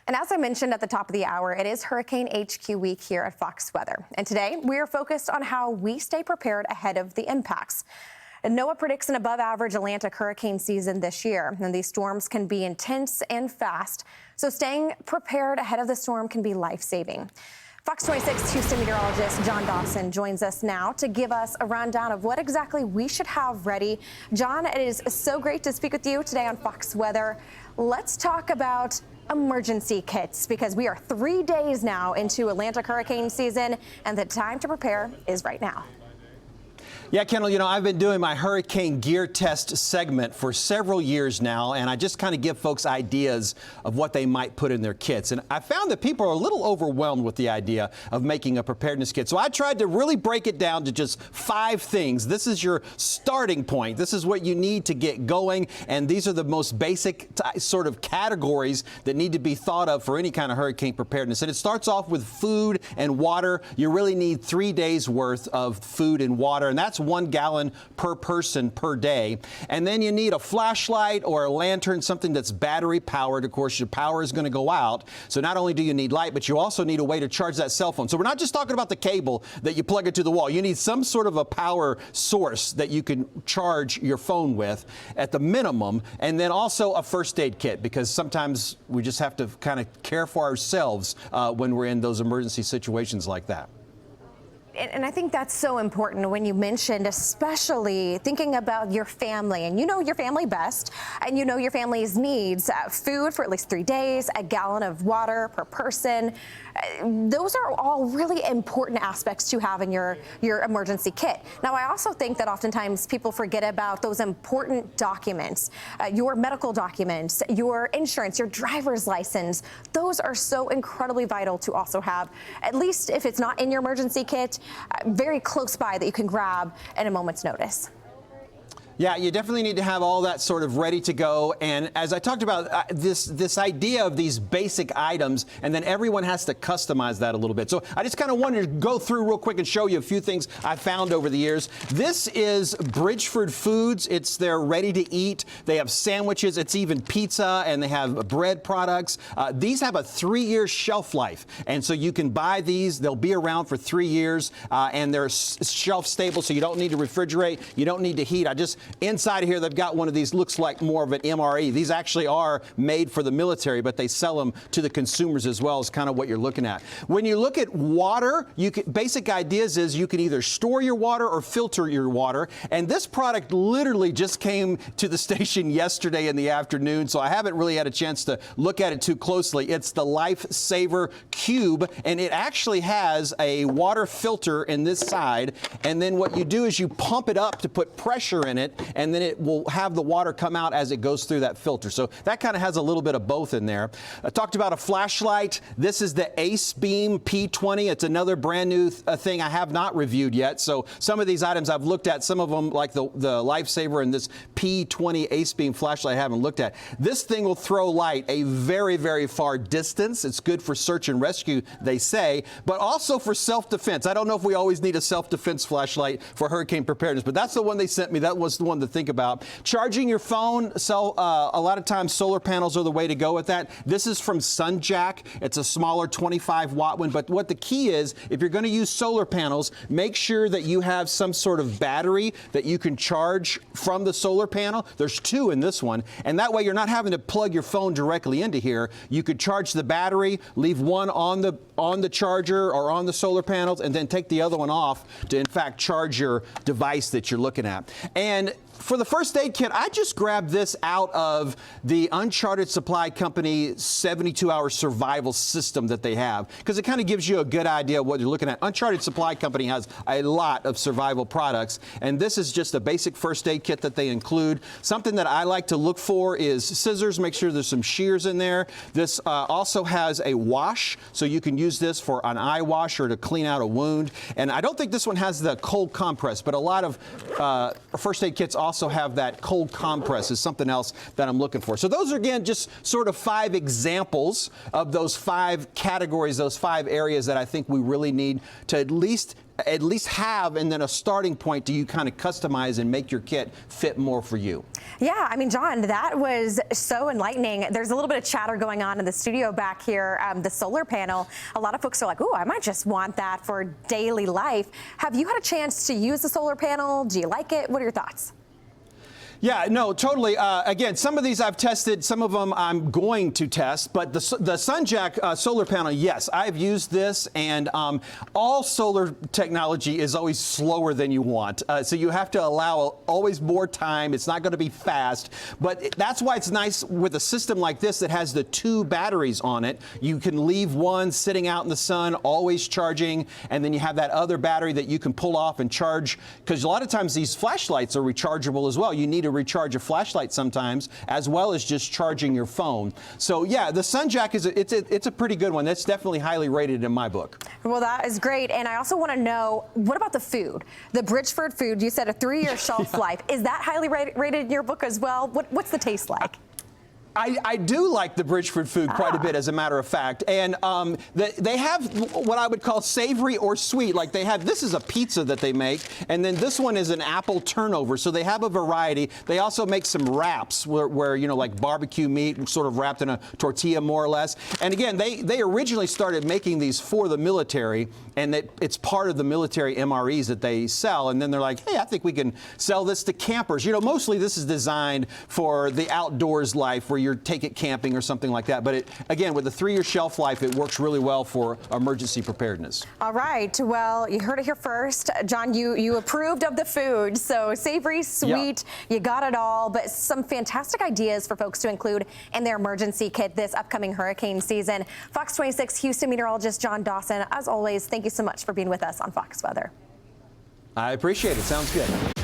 And as I mentioned at the top of the hour, it is Hurricane HQ week here at Fox Weather. And today we are focused on how we stay prepared ahead of the impacts. And NOAA predicts an above average Atlantic hurricane season this year. And these storms can be intense and fast. So staying prepared ahead of the storm can be life-saving. Fox 26 Houston Meteorologist John Dawson joins us now to give us a rundown of what exactly we should have ready. John, it is so great to speak with you today on Fox Weather. Let's talk about emergency kits, because we are 3 days now into Atlantic hurricane season, and the time to prepare is right now. Yeah, Kendall, I've been doing my hurricane gear test segment for several years now, and I just kind of give folks ideas of what they might put in their kits. And I found that people are a little overwhelmed with the idea of making a preparedness kit. So I tried to really break it down to just 5 things. This is your starting point. This is what you need to get going. And these are the most basic sort of categories that need to be thought of for any kind of hurricane preparedness. And it starts off with food and water. You really need 3 days worth of food and water, and that's 1 gallon per person per day. And then you need a flashlight or a lantern, something that's battery powered. Of course, your power is going to go out. So not only do you need light, but you also need a way to charge that cell phone. So we're not just talking about the cable that you plug into the wall. You need some sort of a power source that you can charge your phone with at the minimum. And then also a first aid kit, because sometimes we just have to kind of care for ourselves when we're in those emergency situations like that. And I think that's so important when you mentioned, especially thinking about your family, and you know your family best, and you know your family's needs. Food for at least 3 days, a gallon of water per person. Those are all really important aspects to have in your emergency kit. Now, I also think that oftentimes people forget about those important documents, your medical documents, your insurance, your driver's license. Those are so incredibly vital to also have, at least if it's not in your emergency kit, very close by that you can grab at a moment's notice. Yeah, you definitely need to have all that sort of ready to go. And as I talked about, this idea of these basic items, and then everyone has to customize that a little bit. So I just kind of wanted to go through real quick and show you a few things I found over the years. This is Bridgeford Foods. It's their ready to eat. They have sandwiches. It's even pizza, and they have bread products. These have a 3-year shelf life. And so you can buy these. They'll be around for 3 years, and they're shelf stable, so you don't need to refrigerate. You don't need to heat. Inside of here, they've got one of these, looks like more of an MRE. These actually are made for the military, but they sell them to the consumers as well, is kind of what you're looking at. When you look at water, basic ideas is you can either store your water or filter your water. And this product literally just came to the station yesterday in the afternoon, so I haven't really had a chance to look at it too closely. It's the Lifesaver Cube, and it actually has a water filter in this side. And then what you do is you pump it up to put pressure in it, and then it will have the water come out as it goes through that filter. So that kind of has a little bit of both in there. I talked about a flashlight. This is the Ace Beam P20. It's another brand new thing I have not reviewed yet. So some of these items I've looked at, some of them like the Lifesaver and this P20 Ace Beam flashlight I haven't looked at. This thing will throw light a very, very far distance. It's good for search and rescue, they say, but also for self-defense. I don't know if we always need a self-defense flashlight for hurricane preparedness, but that's the one they sent me. That was the one to think about. Charging your phone, so a lot of times solar panels are the way to go with that. This is from SunJack. It's a smaller 25-watt one, but what the key is, if you're going to use solar panels, make sure that you have some sort of battery that you can charge from the solar panel. There's 2 in this one, and that way you're not having to plug your phone directly into here. You could charge the battery, leave one on the charger or on the solar panels, and then take the other one off to, in fact, charge your device that you're looking at. And for the first aid kit, I just grabbed this out of the Uncharted Supply Company 72-hour survival system that they have, because it kind of gives you a good idea of what you're looking at. Uncharted Supply Company has a lot of survival products, and this is just a basic first aid kit that they include. Something that I like to look for is scissors. Make sure there's some shears in there. This also has a wash, so you can use this for an eye wash or to clean out a wound. And I don't think this one has the cold compress, but a lot of first aid kits also have that cold compress is something else that I'm looking for. So those are, again, just sort of 5 examples of those 5 categories, those 5 areas that I think we really need to at least at least have, and then a starting point, do you kind of customize and make your kit fit more for you? Yeah, I mean, John, that was so enlightening. There's a little bit of chatter going on in the studio back here. The solar panel, a lot of folks are like, ooh, I might just want that for daily life. Have you had a chance to use the solar panel? Do you like it? What are your thoughts? Yeah, no, totally. Again, some of these I've tested, some of them I'm going to test, but the SunJack solar panel, yes, I've used this, and all solar technology is always slower than you want. So you have to allow always more time. It's not going to be fast, but that's why it's nice with a system like this that has the 2 batteries on it. You can leave one sitting out in the sun, always charging, and then you have that other battery that you can pull off and charge, because a lot of times these flashlights are rechargeable as well. You need to recharge a flashlight sometimes, as well as just charging your phone. So yeah, the SunJack it's a pretty good one. That's definitely highly rated in my book. Well, that is great. And I also want to know, what about the food? The Bridgeford food, you said a 3-year shelf life. Is that highly rated in your book as well? What's the taste like? I do like the Bridgeford food quite a bit, as a matter of fact. And they have what I would call savory or sweet. Like this is a pizza that they make, and then this one is an apple turnover. So they have a variety. They also make some wraps where you know, like barbecue meat sort of wrapped in a tortilla, more or less. And again, they originally started making these for the military, and it's part of the military MREs that they sell. And then they're like, hey, I think we can sell this to campers. You know, mostly this is designed for the outdoors life, where you take it camping or something like that. But again, with a 3-year shelf life, it works really well for emergency preparedness. All right. Well, you heard it here first. John, you approved of the food. So savory, sweet, you got it all. But some fantastic ideas for folks to include in their emergency kit this upcoming hurricane season. Fox 26 Houston meteorologist John Dawson, as always, thank you so much for being with us on Fox Weather. I appreciate it. Sounds good.